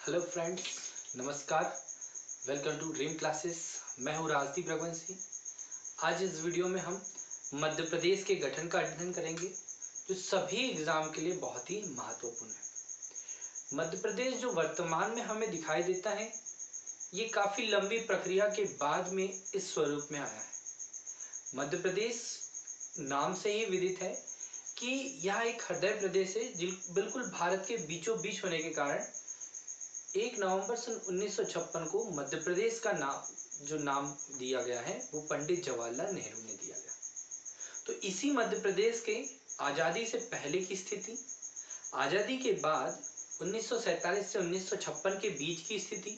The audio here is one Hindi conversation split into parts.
हेलो फ्रेंड्स, नमस्कार। Welcome to dream classes. मैं हूँ राजदीप रघुवंशी। आज इस वीडियो में हम मध्य प्रदेश के गठन का अध्ययन करेंगे, जो सभी एग्जाम के लिए बहुत ही महत्वपूर्ण है। मध्य प्रदेश जो वर्तमान में हमें दिखाई देता है, ये काफ़ी लंबी प्रक्रिया के बाद में इस स्वरूप में आया है। मध्य प्रदेश नाम से ही विदित है कि यह एक हृदय प्रदेश है, बिल्कुल भारत के बीचों बीच होने के कारण 1 नवंबर सन 1956 को मध्य प्रदेश का नाम दिया गया है, वो पंडित जवाहरलाल नेहरू ने दिया गया। तो इसी मध्य प्रदेश के आज़ादी से पहले की स्थिति, आज़ादी के बाद 1947 से 1956 के बीच की स्थिति,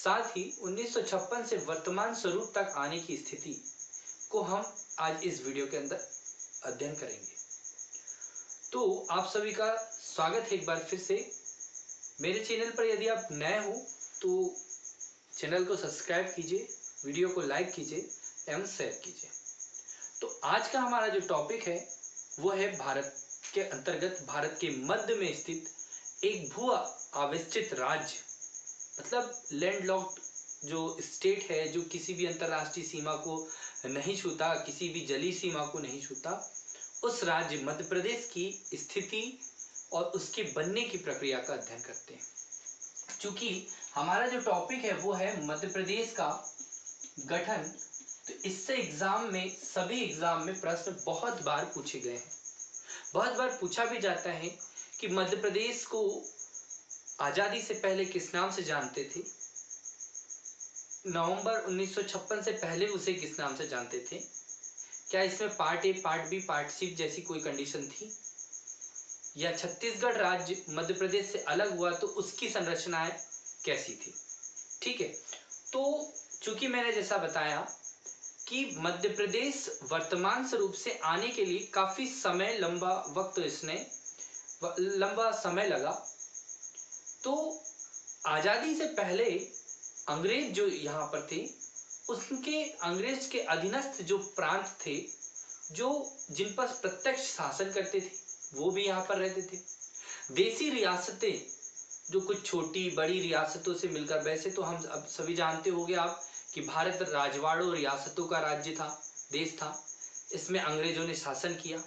साथ ही 1956 से वर्तमान स्वरूप तक आने की स्थिति को हम आज इस वीडियो के अंदर अध्ययन करेंगे। तो आप सभी का स्वागत है एक बार फिर से। मेरे चैनल पर यदि आप नए हो तो चैनल को सब्सक्राइब कीजिए, वीडियो को लाइक कीजिए एवं शेयर कीजिए। तो आज का हमारा जो टॉपिक है वो है भारत के अंतर्गत भारत के मध्य में स्थित एक भू आविष्टित राज्य, मतलब लैंडलॉक्ड जो स्टेट है, जो किसी भी अंतर्राष्ट्रीय सीमा को नहीं छूता, किसी भी जलीय सीमा को नहीं छूता, उस राज्य मध्य प्रदेश की स्थिति और उसके बनने की प्रक्रिया का अध्ययन करते हैं। चूंकि हमारा जो टॉपिक है वो है मध्य प्रदेश का गठन, तो इससे सभी एग्जाम में प्रश्न बहुत बार पूछे गए हैं। बहुत बार पूछा भी जाता है कि मध्य प्रदेश को आजादी से पहले किस नाम से जानते थे, नवंबर 1956 से पहले उसे किस नाम से जानते थे, क्या इसमें part A, part B, part C जैसी कोई कंडीशन थी, या छत्तीसगढ़ राज्य मध्य प्रदेश से अलग हुआ तो उसकी संरचनाएं कैसी थी। ठीक है, तो चूंकि मैंने जैसा बताया कि मध्य प्रदेश वर्तमान स्वरूप से आने के लिए काफी समय, लंबा समय लगा। तो आजादी से पहले अंग्रेज जो यहाँ पर थे, उसके अंग्रेज के अधीनस्थ जो प्रांत थे, जिन पर प्रत्यक्ष शासन करते थे, वो भी यहाँ पर रहते थे। देसी रियासतें जो कुछ छोटी बड़ी रियासतों से मिलकर, वैसे तो हम अब सभी जानते होंगे आप कि भारत राजवाड़ों रियासतों का राज्य था, देश था। इसमें अंग्रेजों ने शासन किया।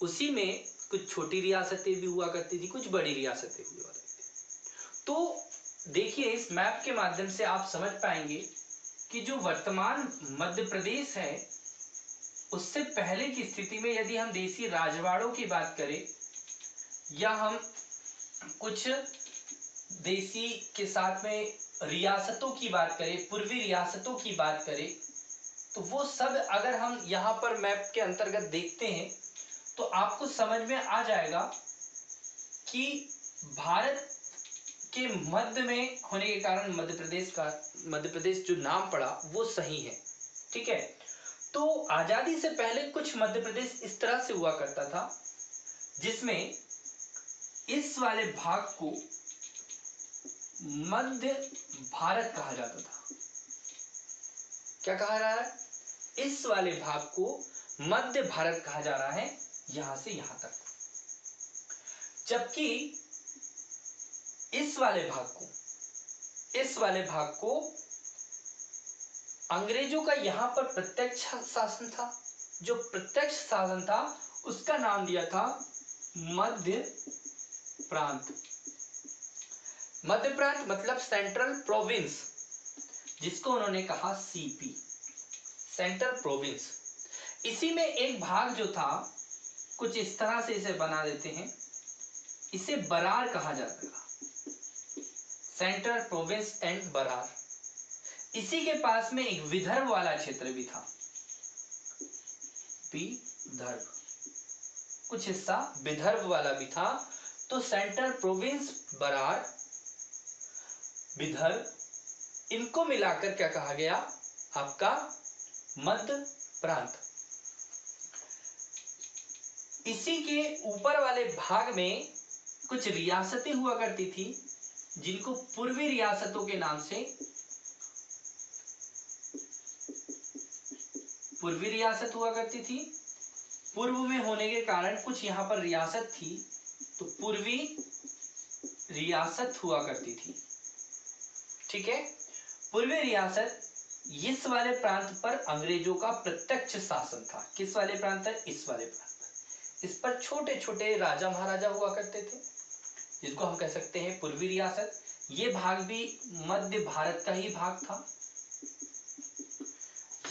उसी में कुछ छोटी रियासतें भी हुआ करती थी, कुछ बड़ी रियासतें भी हुआ करती थी। तो देखिए, इस मैप के माध्यम से आप समझ पाएंगे कि जो वर्तमान मध्य प्रदेश है, उससे पहले की स्थिति में यदि हम देसी राजवाड़ों की बात करें या हम कुछ देसी के साथ में रियासतों की बात करें, पूर्वी रियासतों की बात करें, तो वो सब अगर हम यहाँ पर मैप के अंतर्गत देखते हैं तो आपको समझ में आ जाएगा कि भारत के मध्य में होने के कारण मध्य प्रदेश जो नाम पड़ा वो सही है। ठीक है, तो आजादी से पहले कुछ मध्य प्रदेश इस तरह से हुआ करता था, जिसमें इस वाले भाग को मध्य भारत कहा जाता था। क्या कहा रहा है? इस वाले भाग को मध्य भारत कहा जा रहा है, यहां से यहां तक। जबकि इस वाले भाग को अंग्रेजों का यहां पर प्रत्यक्ष शासन था। जो प्रत्यक्ष शासन था उसका नाम दिया था मध्य प्रांत। मध्य प्रांत मतलब सेंट्रल प्रोविंस, जिसको उन्होंने कहा सीपी, सेंट्रल प्रोविंस। इसी में एक भाग जो था, कुछ इस तरह से इसे बना देते हैं, इसे बरार कहा जाता था, सेंट्रल प्रोविंस एंड बरार। इसी के पास में एक विदर्भ वाला क्षेत्र भी था, विदर्भ, कुछ हिस्सा विदर्भ वाला भी था। तो सेंट्रल प्रोविंस, बरार, विदर्भ, इनको मिलाकर क्या कहा गया? आपका मध्य प्रांत। इसी के ऊपर वाले भाग में कुछ रियासतें हुआ करती थी, जिनको पूर्वी रियासतों के नाम से, पूर्वी रियासत हुआ करती थी। पूर्व में होने के कारण कुछ यहां पर रियासत थी, तो पूर्वी रियासत हुआ करती थी। ठीक है, पूर्वी रियासत, इस वाले प्रांत पर अंग्रेजों का प्रत्यक्ष शासन था। किस वाले प्रांत पर? इस वाले प्रांत पर। इस पर छोटे छोटे राजा महाराजा हुआ करते थे, जिसको हम कह सकते हैं पूर्वी रियासत। ये भाग भी मध्य भारत का ही भाग था।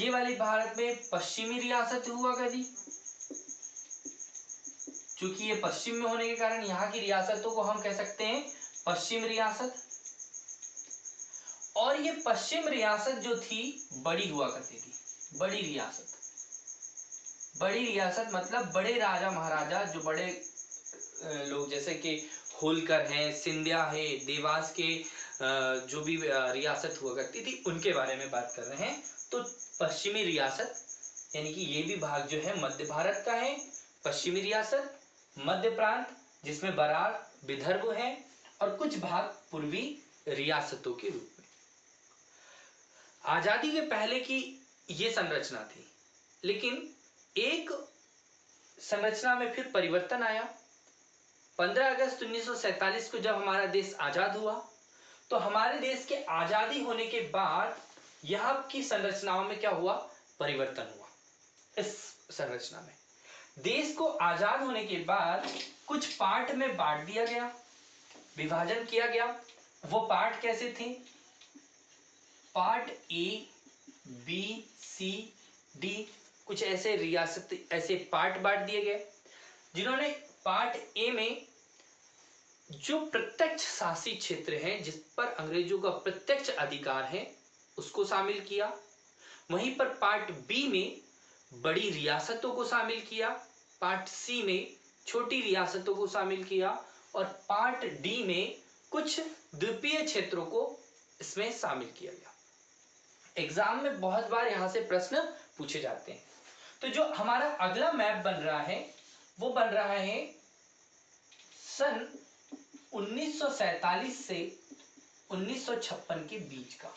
ये वाले भारत में पश्चिमी रियासत हुआ करती, क्योंकि ये पश्चिम में होने के कारण यहाँ की रियासतों को हम कह सकते हैं पश्चिम रियासत। और ये पश्चिम रियासत जो थी बड़ी हुआ करती थी। बड़ी रियासत, बड़ी रियासत मतलब बड़े राजा महाराजा, जो बड़े लोग जैसे कि होलकर हैं, सिंधिया है, देवास के जो भी रियासत हुआ करती थी उनके बारे में बात कर रहे हैं। तो पश्चिमी रियासत यानी कि ये भी भाग जो है मध्य भारत का है। पश्चिमी रियासत, मध्य प्रांत जिसमें बरार, विदर्भ है, और कुछ भाग पूर्वी रियासतों के रूप में। आजादी के पहले की ये संरचना थी, लेकिन एक संरचना में फिर परिवर्तन आया। 15 अगस्त 1947 को जब हमारा देश आजाद हुआ, तो हमारे देश के आजादी होने के बाद यहाँ की संरचनाओं में क्या हुआ? परिवर्तन हुआ। इस संरचना में देश को आजाद होने के बाद कुछ पार्ट में बांट दिया गया, विभाजन किया गया। वो पार्ट कैसे थे? Part A, B, C, D, कुछ ऐसे रियासत, ऐसे पार्ट बांट दिए गए, जिन्होंने पार्ट ए में जो प्रत्यक्ष शासी क्षेत्र है, जिस पर अंग्रेजों का प्रत्यक्ष अधिकार है, उसको शामिल किया। वहीं पर पार्ट बी में बड़ी रियासतों को शामिल किया, पार्ट सी में छोटी रियासतों को शामिल किया, और पार्ट डी में कुछ द्वीपीय क्षेत्रों को इसमें शामिल किया गया। एग्जाम में बहुत बार यहां से प्रश्न पूछे जाते हैं। तो जो हमारा अगला मैप बन रहा है वो बन रहा है सन 1947 से 1956 के बीच का।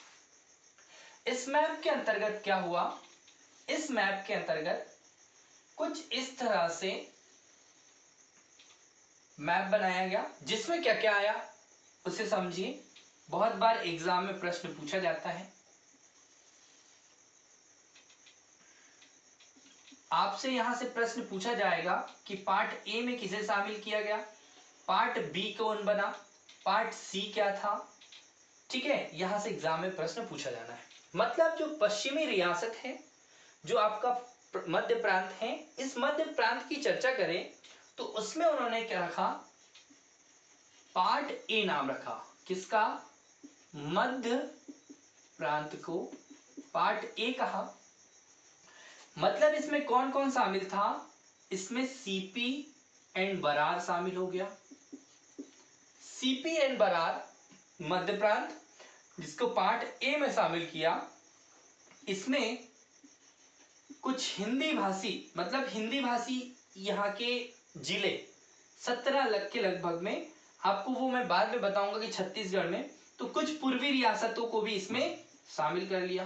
इस मैप के अंतर्गत क्या हुआ? इस मैप के अंतर्गत कुछ इस तरह से मैप बनाया गया, जिसमें क्या क्या आया उसे समझिए। बहुत बार एग्जाम में प्रश्न पूछा जाता है। आपसे यहां से प्रश्न पूछा जाएगा कि पार्ट ए में किसे शामिल किया गया, पार्ट बी कौन बना, पार्ट सी क्या था। ठीक है, यहां से एग्जाम में प्रश्न पूछा जाना है। मतलब जो पश्चिमी रियासत है, जो आपका मध्य प्रांत है, इस मध्य प्रांत की चर्चा करें तो उसमें उन्होंने क्या रखा? पार्ट ए नाम रखा। किसका? मध्य प्रांत को पार्ट ए कहा। मतलब इसमें कौन कौन शामिल था? इसमें सीपी एंड बरार शामिल हो गया। सीपी एंड बरार मध्य प्रांत, जिसको पार्ट ए में शामिल किया। इसमें कुछ हिंदी भाषी, मतलब हिंदी भाषी यहाँ के जिले 17 के लगभग में, आपको वो मैं बाद में बताऊंगा कि छत्तीसगढ़ में, तो कुछ पूर्वी रियासतों को भी इसमें शामिल कर लिया,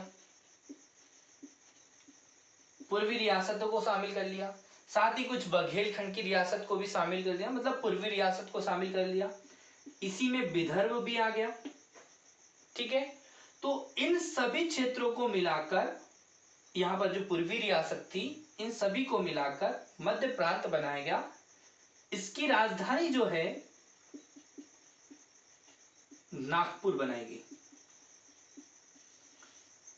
पूर्वी रियासतों को शामिल कर लिया। साथ ही कुछ बघेलखंड की रियासत को भी शामिल कर दिया, मतलब पूर्वी रियासत को शामिल कर लिया। इसी में विदर्भ भी आ गया। ठीक है, तो इन सभी क्षेत्रों को मिलाकर, यहां पर जो पूर्वी रियासत थी, इन सभी को मिलाकर मध्य प्रांत बनाया गया। इसकी राजधानी जो है नागपुर बनाई गई।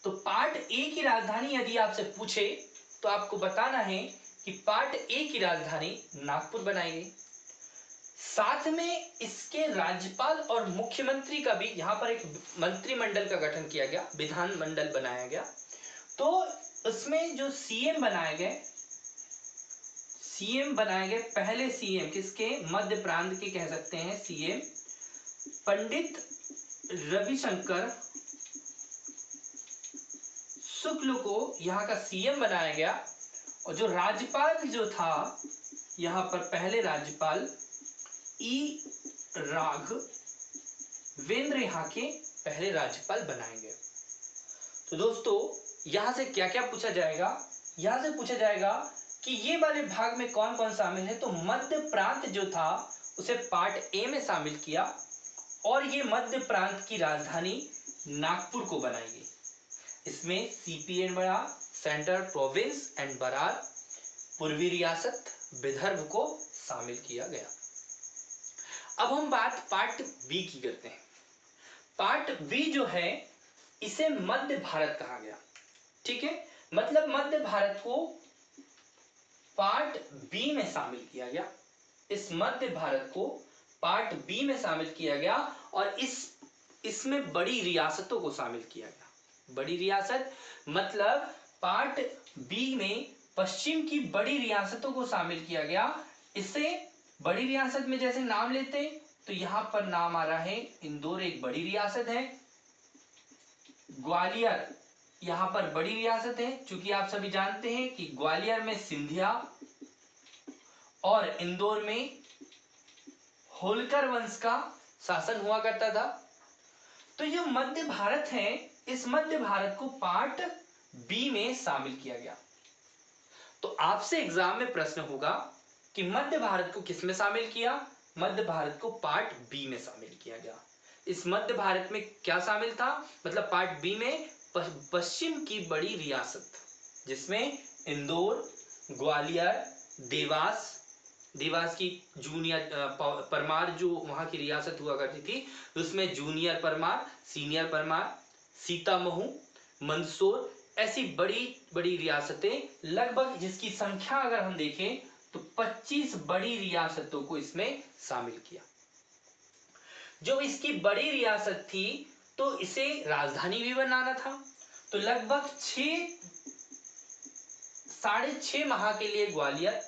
तो पार्ट ए की राजधानी यदि आपसे पूछे तो आपको बताना है कि पार्ट ए की राजधानी नागपुर बनाई गई। साथ में इसके राज्यपाल और मुख्यमंत्री का भी यहाँ पर एक मंत्रिमंडल का गठन किया गया, विधानमंडल बनाया गया। तो उसमें जो सीएम बनाए गए, पहले सीएम किसके? मध्य प्रांत के कह सकते हैं सीएम पंडित रविशंकर शुक्ल को यहाँ का सीएम बनाया गया। और जो राज्यपाल जो था यहाँ पर, पहले राज्यपाल ई राघवेंद्र यहाँ के पहले राज्यपाल बनाए गए। तो दोस्तों यहाँ से क्या क्या पूछा जाएगा? यहाँ से पूछा जाएगा कि ये वाले भाग में कौन कौन शामिल है। तो मध्य प्रांत जो था उसे पार्ट ए में शामिल किया। और ये मध्य प्रांत की राजधानी नागपुर को बनाई गई। इसमें सीपीएन बड़ा, सेंट्रल प्रोविंस एंड बरार, पूर्वी रियासत विदर्भ को शामिल किया गया। अब हम बात पार्ट बी की करते हैं। पार्ट बी जो है इसे मध्य भारत कहा गया। ठीक है, मतलब मध्य भारत को पार्ट बी में शामिल किया गया। इस मध्य भारत को पार्ट बी में शामिल किया गया और इसमें बड़ी रियासतों को शामिल किया गया। बड़ी रियासत मतलब पार्ट बी में पश्चिम की बड़ी रियासतों को शामिल किया गया। इससे बड़ी रियासत में जैसे नाम लेते तो यहां पर नाम आ रहा है इंदौर एक बड़ी रियासत है, ग्वालियर यहां पर बड़ी रियासत है, क्योंकि आप सभी जानते हैं कि ग्वालियर में सिंधिया और इंदौर में होलकर वंश का शासन हुआ करता था। तो ये मध्य भारत है, इस मध्य भारत को पार्ट बी में शामिल किया गया। तो आपसे एग्जाम में प्रश्न होगा कि मध्य भारत को किस में शामिल किया? मध्य भारत को पार्ट बी में शामिल किया गया। इस मध्य भारत में क्या शामिल था? मतलब पार्ट बी में पश्चिम की बड़ी रियासत, जिसमें इंदौर, ग्वालियर, देवास की जूनियर परमार जो वहां की रियासत हुआ करती थी, उसमें जूनियर परमार, सीनियर परमार, सीतामऊ, मंदसौर, ऐसी बड़ी बड़ी रियासतें, लगभग जिसकी संख्या अगर हम देखें तो 25 बड़ी रियासतों को इसमें शामिल किया। जो इसकी बड़ी रियासत थी तो इसे राजधानी भी बनाना था, तो लगभग 6.5 माह के लिए ग्वालियर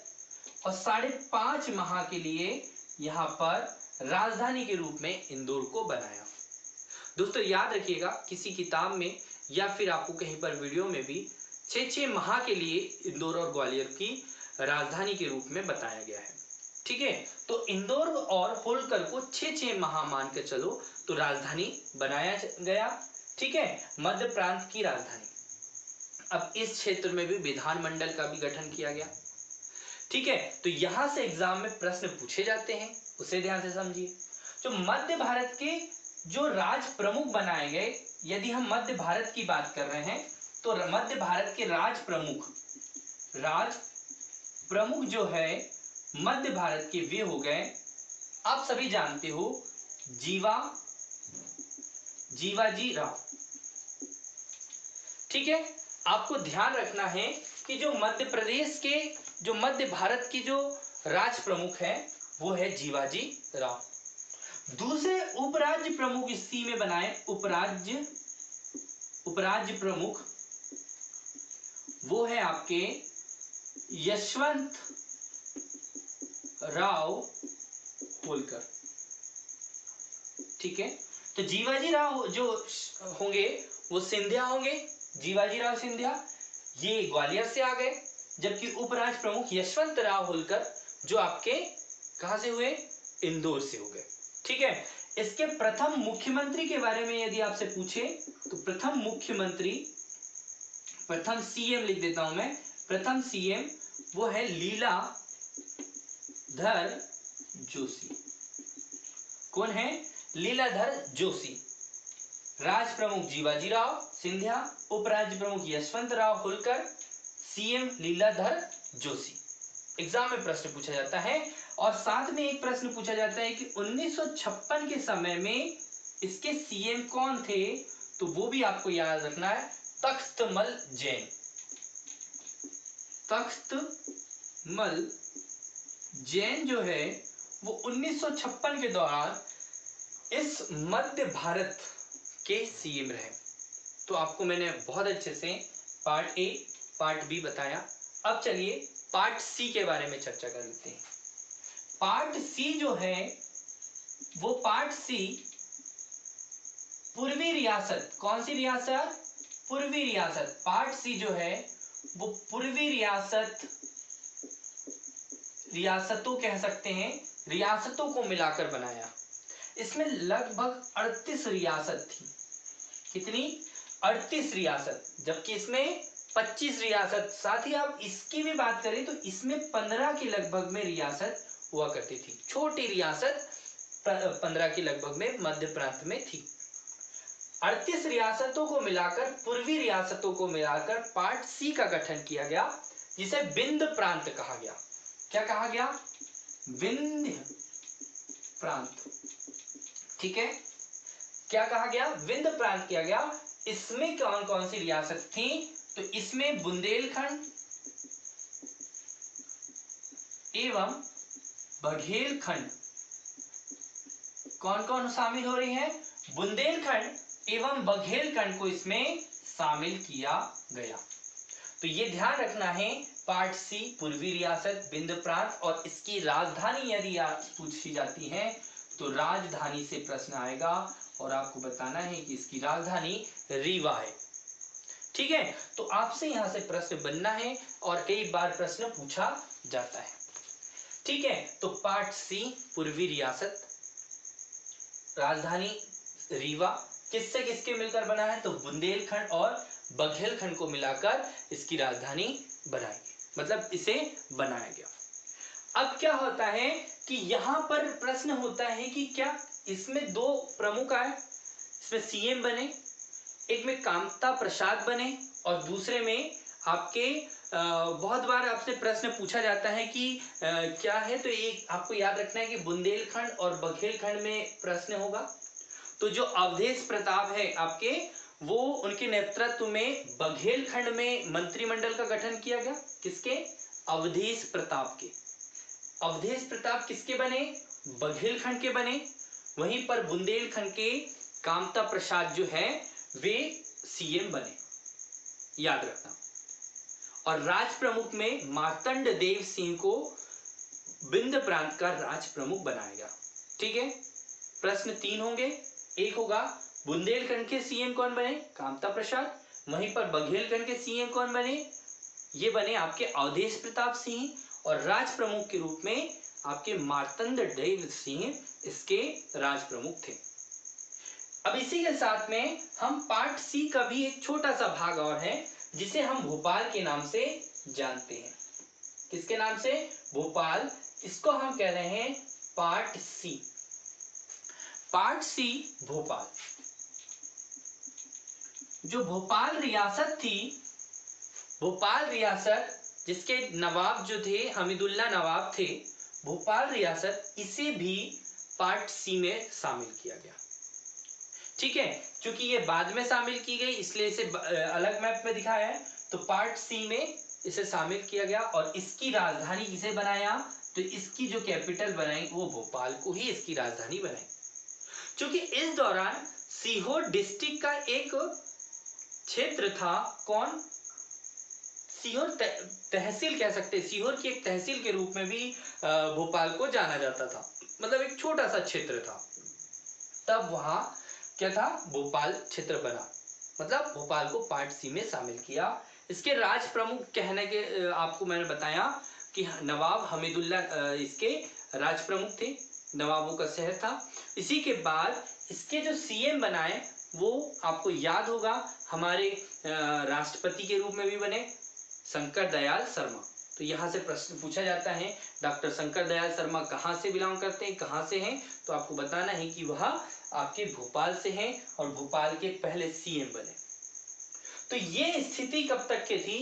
और 5.5 माह के लिए यहां पर राजधानी के रूप में इंदौर को बनाया। दोस्तों याद रखिएगा, किसी किताब में या फिर आपको कहीं पर वीडियो में भी 6 माह के लिए इंदौर और ग्वालियर की राजधानी के रूप में बताया गया है। ठीक है, तो इंदौर और होलकर को 6 माह मान के चलो तो राजधानी बनाया गया। ठीक है, मध्य प्रांत की राजधानी। अब इस क्षेत्र में भी विधानमंडल का भी गठन किया गया। ठीक है, तो यहां से एग्जाम में प्रश्न पूछे जाते हैं, उसे ध्यान से समझिए। जो मध्य भारत के जो राज प्रमुख बनाए गए, यदि हम मध्य भारत की बात कर रहे हैं तो मध्य भारत के राज प्रमुख जो है मध्य भारत के वे हो गए, आप सभी जानते हो, जीवाजी राव। ठीक है, आपको ध्यान रखना है कि जो मध्य प्रदेश के जो मध्य भारत की जो राज प्रमुख है वो है जीवाजी राव। दूसरे उपराज्य प्रमुख इसी में बनाए, उपराज्य प्रमुख वो है आपके यशवंत राव होलकर। ठीक है, तो जीवाजी राव जो होंगे वो सिंधिया होंगे, जीवाजी राव सिंधिया, ये ग्वालियर से आ गए, जबकि उपराज्य प्रमुख यशवंत राव होलकर जो आपके कहां से हुए? इंदौर से हो गए। ठीक है, इसके प्रथम मुख्यमंत्री के बारे में यदि आपसे पूछे तो प्रथम सीएम लिख देता हूं मैं, प्रथम सीएम वो है लीलाधर जोशी। कौन है? लीलाधर जोशी। राज प्रमुख जीवाजी राव सिंधिया, उपराज्य प्रमुख यशवंत राव होलकर, सीएम लीलाधर जोशी। एग्जाम में प्रश्न पूछा जाता है। और साथ में एक प्रश्न पूछा जाता है कि 1956 के समय में इसके सीएम कौन थे? तो वो भी आपको याद रखना है, तख्तमल जैन। तख्तमल जैन जो है वो 1956 के दौरान इस मध्य भारत के सीएम रहे। तो आपको मैंने बहुत अच्छे से पार्ट ए पार्ट बी बताया। अब चलिए पार्ट सी के बारे में चर्चा कर लेते हैं। पार्ट सी जो है वो पार्ट सी पूर्वी रियासत, कौन सी रियासत? पूर्वी रियासत। पार्ट सी जो है वो पूर्वी रियासतों कह सकते हैं, रियासतों को मिलाकर बनाया। इसमें लगभग 38 रियासत थी। कितनी? 38 रियासत, जबकि इसमें 25 रियासत। साथ ही आप इसकी भी बात करें तो इसमें 15 के लगभग में रियासत हुआ करती थी, छोटी रियासत 15 के लगभग में मध्य प्रांत में थी। 38 रियासतों को मिलाकर, पूर्वी रियासतों को मिलाकर पार्ट सी का गठन किया गया, जिसे विंध्य प्रांत कहा गया। क्या कहा गया? विंध्य प्रांत। ठीक है, क्या कहा गया? विंध्य प्रांत किया गया। इसमें कौन कौन सी रियासत थी? तो इसमें बुंदेलखंड एवं बघेलखंड कौन कौन शामिल हो रही है? बुंदेलखंड एवं बघेलखंड को इसमें शामिल किया गया। तो ये ध्यान रखना है, पार्ट सी पूर्वी रियासत विंध्य प्रांत, और इसकी राजधानी यदि पूछी जाती है तो राजधानी से प्रश्न आएगा और आपको बताना है कि इसकी राजधानी रीवा है। ठीक है, तो आपसे यहां से प्रश्न बनना है और कई बार प्रश्न पूछा जाता है। ठीक है, तो पार्ट सी पूर्वी रियासत, राजधानी रीवा, किससे किसके मिलकर बना है? तो बुंदेलखंड और बघेलखंड को मिलाकर इसकी राजधानी बनाई, मतलब इसे बनाया गया। अब क्या होता है कि यहां पर प्रश्न होता है कि क्या इसमें दो प्रमुख आए, इसमें सीएम बने, एक में कामता प्रसाद बने और दूसरे में आपके बहुत बार आपसे प्रश्न पूछा जाता है कि क्या है, तो एक आपको याद रखना है कि बुंदेलखंड और बघेलखंड में प्रश्न होगा। तो जो अवधेश प्रताप है आपके, वो उनके नेतृत्व में बघेलखंड में मंत्रिमंडल का गठन किया गया। किसके? अवधेश प्रताप के। अवधेश प्रताप किसके बने? बघेलखंड के बने। वहीं पर बुंदेलखंड के कामता प्रसाद जो है वे सीएम बने, याद रखना। और राज प्रमुख में मार्तंड देव सिंह को विंध्य प्रांत का राज प्रमुख बनाया गया। ठीक है, प्रश्न 3 होंगे। एक होगा बुंदेलखंड के सीएम कौन बने? कामता प्रसाद। वहीं पर बघेलखंड के सीएम कौन बने? ये बने आपके अवधेश प्रताप सिंह, और राज प्रमुख के रूप में आपके मार्तंड देव सिंह इसके राज प्रमुख थे। अब इसी के साथ में हम पार्ट सी का भी एक छोटा सा भाग और है, जिसे हम भोपाल के नाम से जानते हैं। किसके नाम से? भोपाल। इसको हम कह रहे हैं part C. Part C Bhopal. जो भोपाल रियासत थी, भोपाल रियासत जिसके नवाब जो थे हमीदुल्ला नवाब थे, भोपाल रियासत, इसे भी पार्ट सी में शामिल किया गया। ठीक है, क्योंकि ये बाद में शामिल की गई इसलिए इसे अलग मैप में दिखाया है। तो पार्ट सी में इसे शामिल किया गया और इसकी राजधानी किसे बनाया? तो इसकी जो कैपिटल बनाई वो भोपाल को ही इसकी राजधानी बनाई। क्योंकि इस दौरान सीहोर डिस्ट्रिक्ट का एक क्षेत्र था। कौन? सीहोर तहसील कह सकते हैं, सीहोर की एक तहसील के रूप में भी भोपाल को जाना जाता था, मतलब एक छोटा सा क्षेत्र था। तब वहां क्या था? भोपाल क्षेत्र बना, मतलब भोपाल को पार्ट सी में शामिल किया। इसके राज प्रमुख कहने के आपको मैंने बताया कि नवाब हमीदुल्ला इसके राज प्रमुख थे, नवाबों का शहर था। इसी के बाद इसके जो सीएम बनाए वो आपको याद होगा हमारे राष्ट्रपति के रूप में भी बने, शंकर दयाल शर्मा। तो यहां से प्रश्न पूछा जाता है डॉक्टर शंकर दयाल शर्मा कहां से बिलोंग करते हैं, कहां से हैं? तो आपको बताना है कि वह आपके भोपाल से हैं और भोपाल के पहले सीएम बने। तो ये स्थिति कब तक की थी?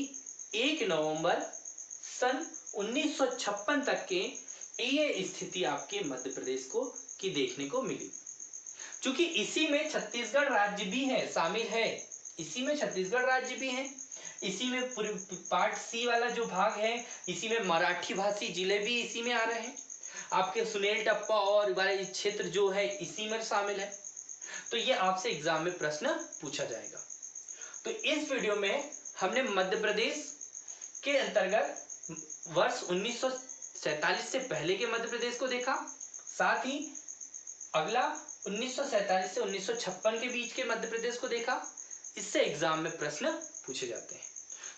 1 नवंबर सन 1956 तक के ये स्थिति आपके मध्य प्रदेश को की देखने को मिली। क्योंकि इसी में छत्तीसगढ़ राज्य भी है, शामिल है, इसी में छत्तीसगढ़ राज्य भी है, इसी में पार्ट सी वाला जो भाग है, इसी में मराठी भाषी जिले भी इसी में आ रहे हैं। आपके सुनेल टप्पा और वाले क्षेत्र जो है इसी में शामिल है। तो ये आपसे एग्जाम में प्रश्न पूछा जाएगा। तो इस वीडियो में हमने मध्य प्रदेश के अंतर्गत वर्ष 1947 से पहले के मध्य प्रदेश को देखा, साथ ही अगला 1947 से 1956 के बीच के मध्य प्रदेश को देखा। इससे एग्जाम में प्रश्न पूछे जाते हैं।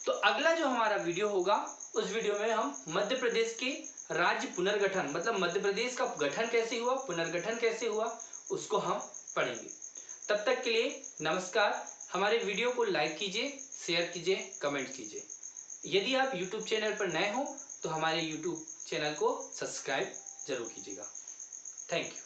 तो अगला जो हमारा वीडियो होगा, उस वीडियो में हम मध्य प्रदेश के राज्य पुनर्गठन, मतलब मध्य प्रदेश का गठन कैसे हुआ, पुनर्गठन कैसे हुआ, उसको हम पढ़ेंगे। तब तक के लिए नमस्कार। हमारे वीडियो को लाइक कीजिए, शेयर कीजिए, कमेंट कीजिए। यदि आप YouTube चैनल पर नए हो तो हमारे YouTube चैनल को सब्सक्राइब जरूर कीजिएगा। Thank you.